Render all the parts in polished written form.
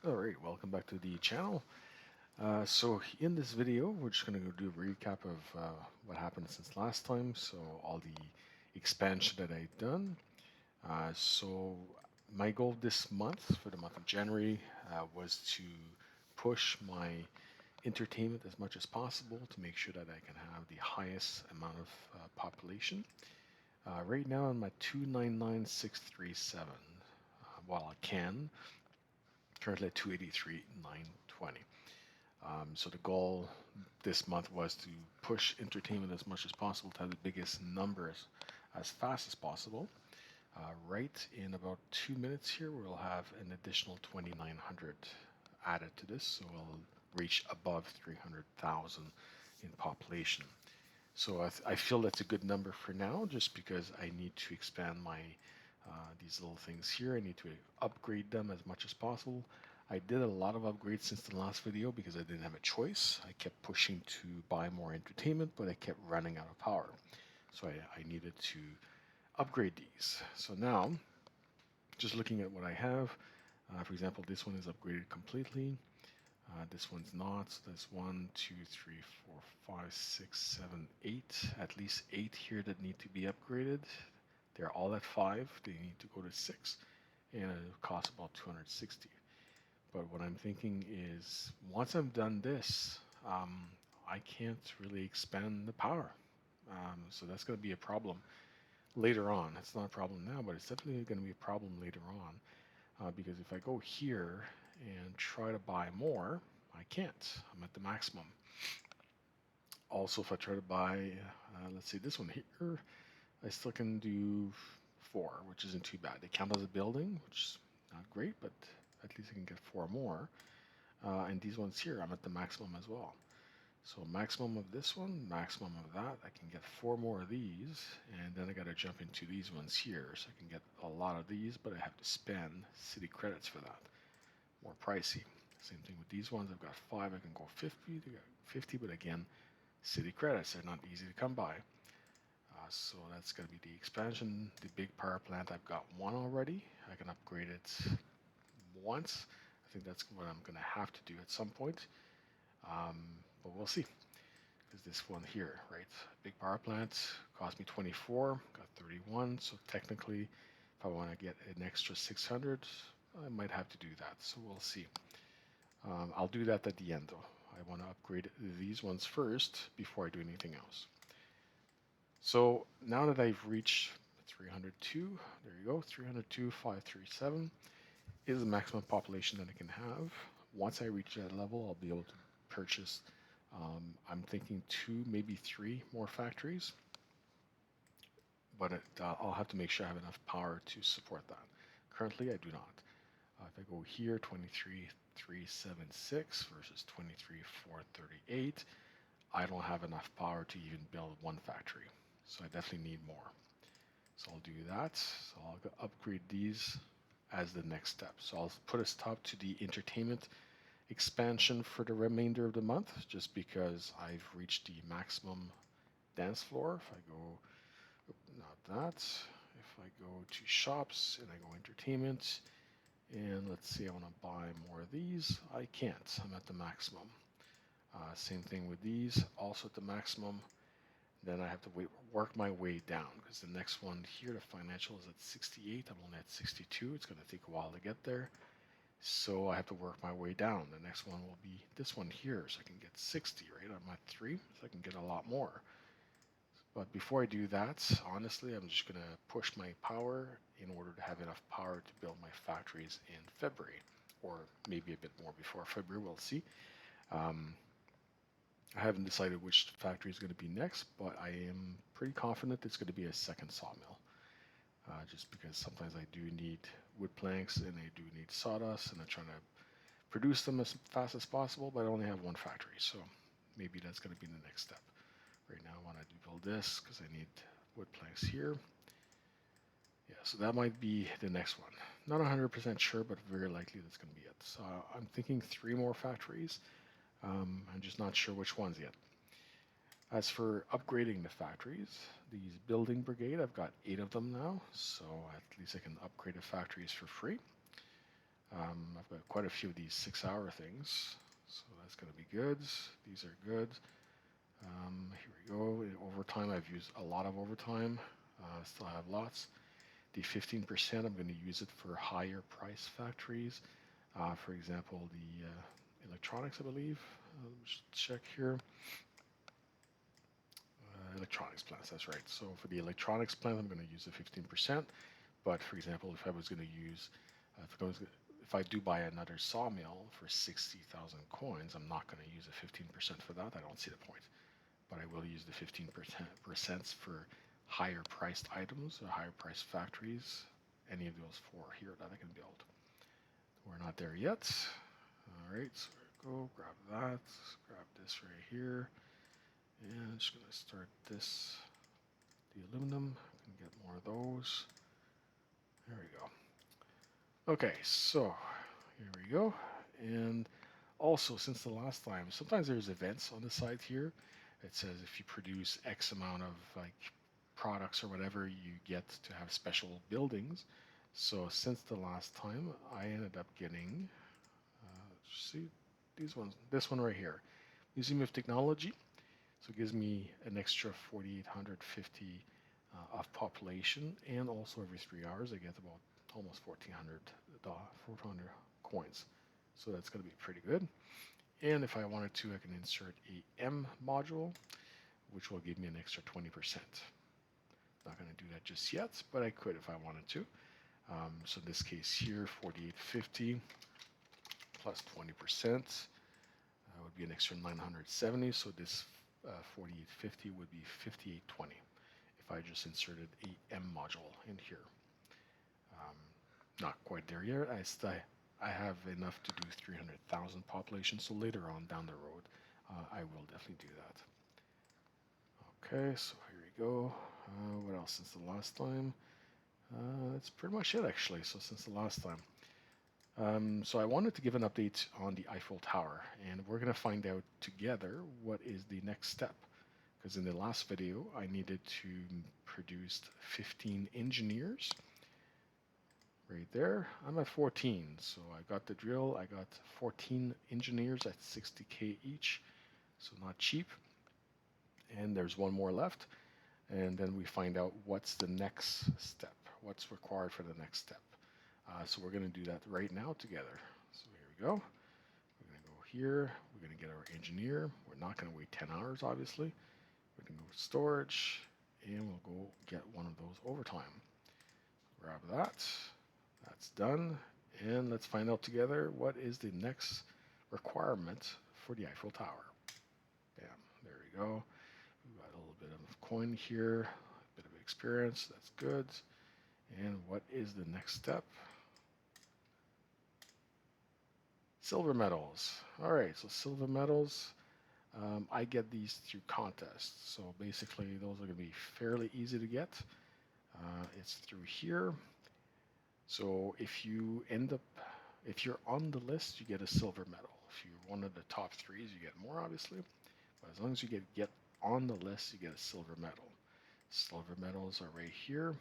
Alright, welcome back to the channel. So in this video, we're just going to go do a recap of what happened since last time. So all the expansion that I've done. So my goal this month, for the month of January, was to push my entertainment as much as possible to make sure that I can have the highest amount of population. Right now I'm at 299,637. While I can, currently at 283,920. So the goal this month was to push entertainment as much as possible to have the biggest numbers as fast as possible. Right in about 2 minutes here, we'll have an additional 2,900 added to this, so we'll reach above 300,000 in population. So I feel that's a good number for now, just because I need to expand my these little things here. I need to upgrade them as much as possible. I did a lot of upgrades since the last video because I didn't have a choice. I kept pushing to buy more entertainment, but I kept running out of power. So I needed to upgrade these. So now, just looking at what I have, for example, this one is upgraded completely. This one's not. So there's 1, 2, 3, 4, 5, 6, 7, 8. At least 8 here that need to be upgraded. They're all at 5. They need to go to 6. And it costs about 260. But what I'm thinking is, once I've done this, I can't really expand the power. So that's going to be a problem later on. It's not a problem now, but it's definitely going to be a problem later on. Because if I go here and try to buy more, I can't. I'm at the maximum. Also, if I try to buy, let's say this one here, I still can do 4, which isn't too bad. They count as a building, which is not great, but at least I can get 4 more. And these ones here, I'm at the maximum as well. So maximum of this one, maximum of that. I can get 4 more of these, and then I got to jump into these ones here. So I can get a lot of these, but I have to spend city credits for that. More pricey. Same thing with these ones. I've got 5. I can go 50. They got 50, but again, city credits are not easy to come by. So that's going to be the expansion. The big power plant, I've got 1 already. I can upgrade it once. I think that's what I'm going to have to do at some point. But we'll see. Because this one here, right? Big power plant cost me 24, got 31. So technically, if I want to get an extra 600, I might have to do that. So we'll see. I'll do that at the end though. I want to upgrade these ones first before I do anything else. So now that I've reached 302, there you go, 302,537 is the maximum population that I can have. Once I reach that level, I'll be able to purchase, I'm thinking 2, maybe 3 more factories, but I'll have to make sure I have enough power to support that. Currently, I do not. If I go here, 23,376 versus 23,438, I don't have enough power to even build 1 factory. So I definitely need more. So I'll do that. So I'll upgrade these as the next step. So I'll put a stop to the entertainment expansion for the remainder of the month, just because I've reached the maximum dance floor. If I go, not that, if I go to shops and I go entertainment, and let's see, I want to buy more of these, I can't. I'm at the maximum. Same thing with these, also at the maximum. Then I have to work my way down, because the next one here, the financial, is at 68. I'm only at 62. It's going to take a while to get there. So I have to work my way down. The next one will be this one here, so I can get 60, right? I'm at 3, so I can get a lot more. But before I do that, honestly, I'm just going to push my power in order to have enough power to build my factories in February, or maybe a bit more before February. We'll see. I haven't decided which factory is going to be next, but I am pretty confident it's going to be a second sawmill. Just because sometimes I do need wood planks and I do need sawdust, and I'm trying to produce them as fast as possible, but I only have 1 factory, so maybe that's going to be the next step. Right now I want to build this because I need wood planks here. Yeah, so that might be the next one. Not 100% sure, but very likely that's going to be it. So I'm thinking 3 more factories. I'm just not sure which ones yet. As for upgrading the factories, these building brigade, I've got 8 of them now, so at least I can upgrade the factories for free. I've got quite a few of these 6-hour things, so that's going to be good. These are good. Here we go. In overtime, I've used a lot of overtime. Still have lots. The 15%, I'm going to use it for higher price factories. For example, the electronics, I believe. Just check here. Electronics plants, that's right. So for the electronics plant, I'm going to use the 15%. But for example, if I was going to use, if I do buy another sawmill for 60,000 coins, I'm not going to use the 15% for that. I don't see the point. But I will use the 15% for higher priced items or higher priced factories. Any of those four here that I can build. We're not there yet. All right, so go grab that, grab this right here, and I'm just gonna start this, the aluminum. I can get more of those. There we go. Okay, so here we go. And also, since the last time, sometimes there's events on the side here. It says if you produce X amount of like products or whatever, you get to have special buildings. So since the last time, I ended up getting, see these ones, this one right here, Museum of Technology. So it gives me an extra 4,850 of population, and also every 3 hours I get about almost 1,400 coins. So that's going to be pretty good. And if I wanted to, I can insert a M module, which will give me an extra 20%. Not going to do that just yet, but I could if I wanted to. So in this case here, 4,850 plus 20% would be an extra 970. So this 4,850 would be 5,820 if I just inserted a M module in here. Not quite there yet. I have enough to do 300,000 population, so later on down the road, I will definitely do that. Okay, so here we go. What else since the last time? That's pretty much it actually, so since the last time. So I wanted to give an update on the Eiffel Tower, and we're going to find out together what is the next step. Because in the last video, I needed to produce 15 engineers. Right there, I'm at 14, so I got the drill. I got 14 engineers at 60K each, so not cheap. And there's one more left, and then we find out what's the next step, what's required for the next step. So we're going to do that right now together. So here we go. We're going to go here. We're going to get our engineer. We're not going to wait 10 hours, obviously. We're going to go storage, and we'll go get one of those overtime. Grab that. That's done. And let's find out together what is the next requirement for the Eiffel Tower. Bam. There we go. We've got a little bit of coin here, a bit of experience. That's good. And what is the next step? Silver medals. All right, so silver medals, I get these through contests. So basically, those are going to be fairly easy to get. It's through here. So if you if you're on the list, you get a silver medal. If you're one of the top 3s, you get more, obviously. But as long as you get on the list, you get a silver medal. Silver medals are right here.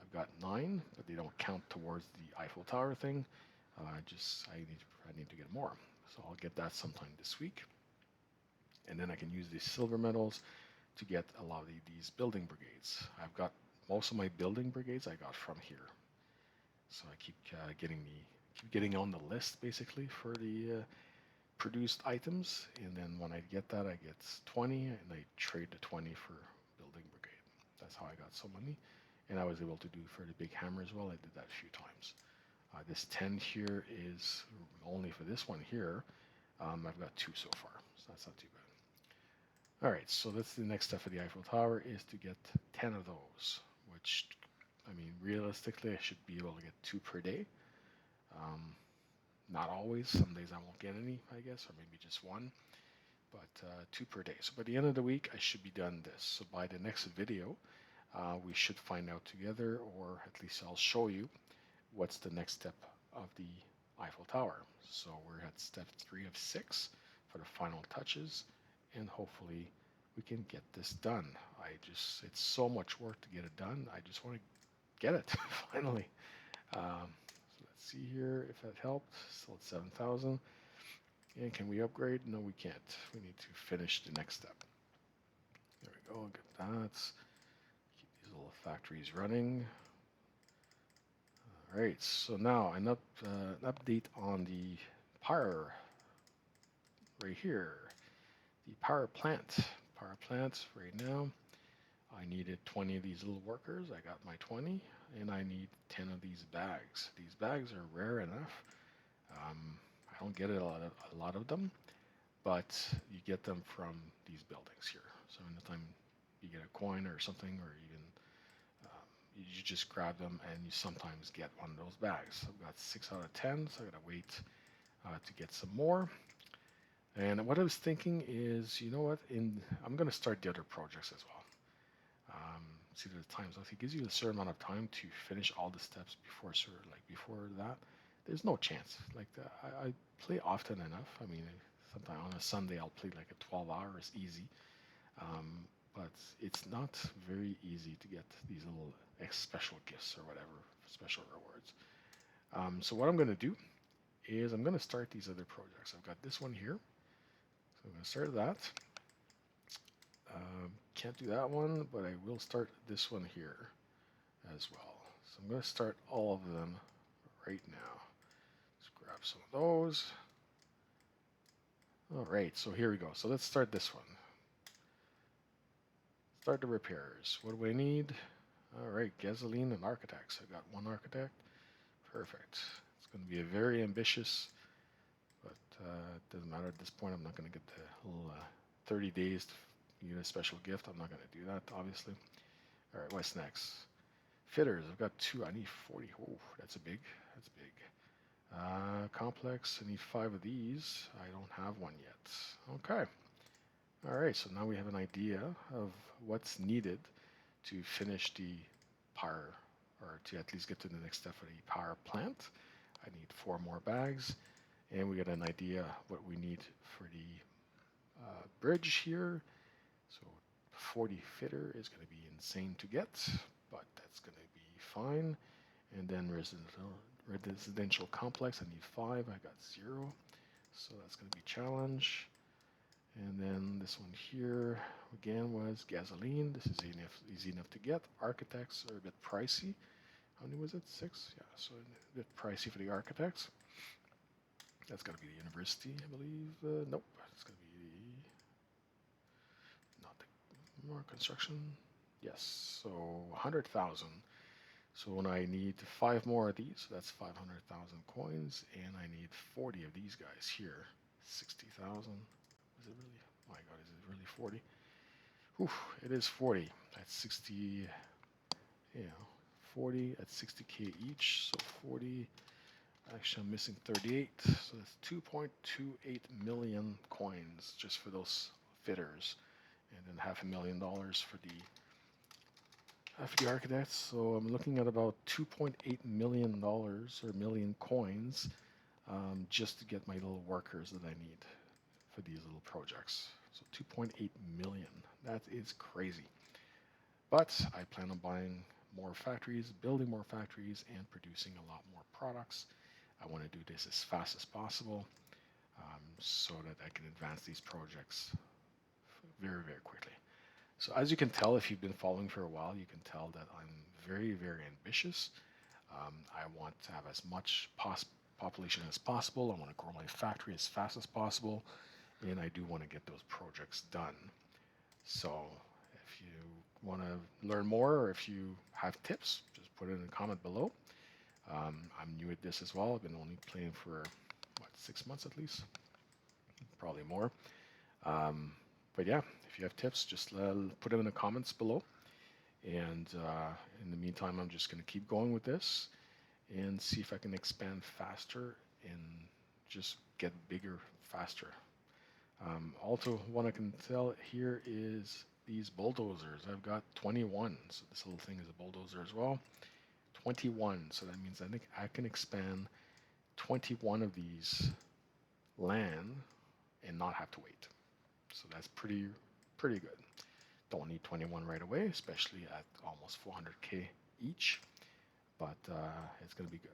I've got 9, but they don't count towards the Eiffel Tower thing. I need to get more. So I'll get that sometime this week. And then I can use these silver medals to get a lot of these building brigades. I've got most of my building brigades I got from here. So I keep getting on the list basically for the produced items, and then when I get that, I get 20, and I trade the 20 for building brigade. That's how I got so many, and I was able to do for the big hammer as well. I did that a few times. This 10 here is only for this one here. I've got 2 so far, so that's not too bad. All right, so that's the next step for the Eiffel Tower, is to get 10 of those, which, I mean, realistically, I should be able to get 2 per day. Not always. Some days I won't get any, I guess, or maybe just 1. But 2 per day. So by the end of the week, I should be done this. So by the next video, we should find out together, or at least I'll show you what's the next step of the Eiffel Tower. So we're at step 3 of 6 for the final touches, and hopefully we can get this done. It's so much work to get it done. I just want to get it finally. So let's Let's see here if that helped. Still at 7,000. And can we upgrade? No, we can't. We need to finish the next step. There we go. Get that. Keep these little factories running. All right. So now an update on the power right here. The power plant. Power plant right now. I needed 20 of these little workers. I got my 20, and I need 10 of these bags. These bags are rare enough. I don't get a lot of them, but you get them from these buildings here. So anytime you get a coin or something, or even you just grab them, and you sometimes get one of those bags. I've got 6 out of 10, so I gotta wait to get some more. And what I was thinking is, you know what? I'm gonna start the other projects as well. See the time. So if it gives you a certain amount of time to finish all the steps before, before that, there's no chance. I play often enough. I mean, sometimes on a Sunday I'll play like a 12 hours easy, but it's not very easy to get these little special gifts or whatever, special rewards. So what I'm going to do is I'm going to start these other projects. I've got this one here, so I'm going to start that. Can't do that one, but I will start this one here as well. So I'm going to start all of them right now. Let's grab some of those. All right, so here we go. So let's start this one. Start the repairs. What do I need? All right, gasoline and architects. I got one architect. Perfect. It's going to be a very ambitious, but it doesn't matter at this point. I'm not going to get the little 30 days to get a special gift. I'm not going to do that, obviously. All right, what's next? Fitters. I've got 2. I need 40. Oh, that's big. That's big. Complex. I need 5 of these. I don't have one yet. Okay. All right, so now we have an idea of what's needed to finish the power, or to at least get to the next step for the power plant. I need 4 more bags, and we get an idea what we need for the bridge here. So 40 fitter is going to be insane to get, but that's going to be fine. And then residential complex, I need 5. I got 0, so that's going to be a challenge. And then this one here again was gasoline. This is easy enough to get. Architects are a bit pricey. How many was it? 6? Yeah, so a bit pricey for the architects. That's got to be the university, I believe. Nope, it's going to be not the more construction. Yes, so 100,000. So when I need 5 more of these, so that's 500,000 coins, and I need 40 of these guys here. 60,000. Is it really? Oh my God, is it really 40? Whew, it is 40. That's 60, 40 at 60K each. So 40, actually I'm missing 38. So that's 2.28 million coins just for those fitters. And then $500,000 for the architects. So I'm looking at about $2.8 million or million coins just to get my little workers that I need for these little projects. So 2.8 million. That is crazy. But I plan on buying more factories, building more factories, and producing a lot more products. I want to do this as fast as possible so that I can advance these projects very, very quickly. So as you can tell, if you've been following for a while, you can tell that I'm very, very ambitious. I want to have as much population as possible. I want to grow my factory as fast as possible. And I do want to get those projects done. So if you want to learn more, or if you have tips, just put it in a comment below. I'm new at this as well. I've been only playing for, 6 months at least? Probably more. But yeah, if you have tips, just put them in the comments below. And in the meantime, I'm just going to keep going with this and see if I can expand faster and just get bigger faster. Also, what I can tell here is these bulldozers. I've got 21, so this little thing is a bulldozer as well. 21, so that means I think I can expand 21 of these land and not have to wait. So that's pretty good. Don't need 21 right away, especially at almost 400K each, but it's going to be good.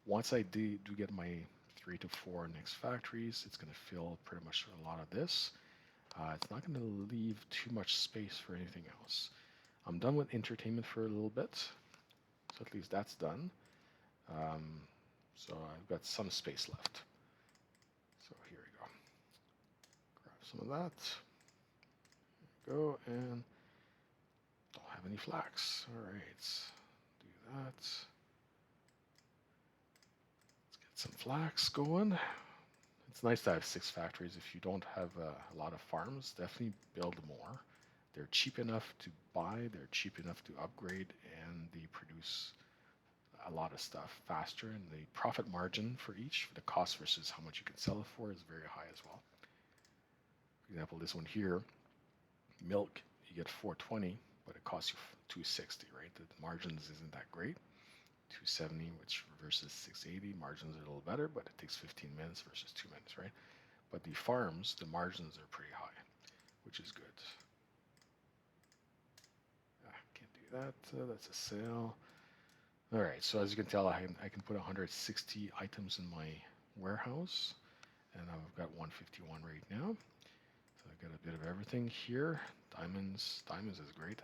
Once I do get my 3 to 4 next factories, it's going to fill pretty much a lot of this. It's not going to leave too much space for anything else. I'm done with entertainment for a little bit, so at least that's done. Um, so I've got some space left. So here we go. Grab some of that. There we go, and don't have any flax. All right, do that. Let's get some flax going. It's nice to have 6 factories. If you don't have a lot of farms, definitely build more. They're cheap enough to buy, they're cheap enough to upgrade, and they produce a lot of stuff faster. And the profit margin for each, the cost versus how much you can sell it for, is very high as well. For example, this one here, milk, you get 420, but it costs you 260, right? The margins isn't that great. 270, which versus 680, margins are a little better, but it takes 15 minutes versus 2 minutes, right? But the farms, the margins are pretty high, which is good. Can't do that. That's a sale. All right, so as you can tell, I can put 160 items in my warehouse, and I've got 151 right now. So I got a bit of everything here. Diamonds is great.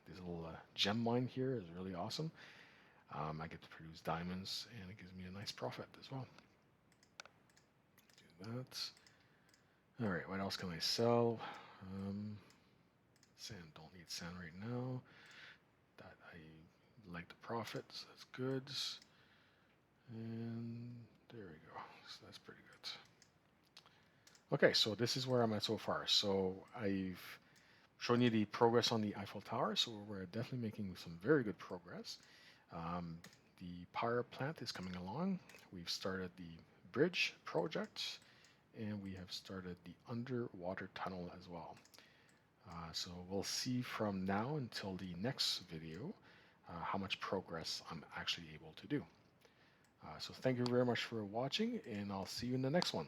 This little gem mine here is really awesome. I get to produce diamonds, and it gives me a nice profit as well. Do that. All right, what else can I sell? Sand, don't need sand right now. That I like the profits, that's good. And there we go, so that's pretty good. Okay, so this is where I'm at so far. So I've shown you the progress on the Eiffel Tower, so we're definitely making some very good progress. The power plant is coming along. We've started the bridge project, and we have started the underwater tunnel as well. So we'll see from now until the next video how much progress I'm actually able to do. So thank you very much for watching, and I'll see you in the next one.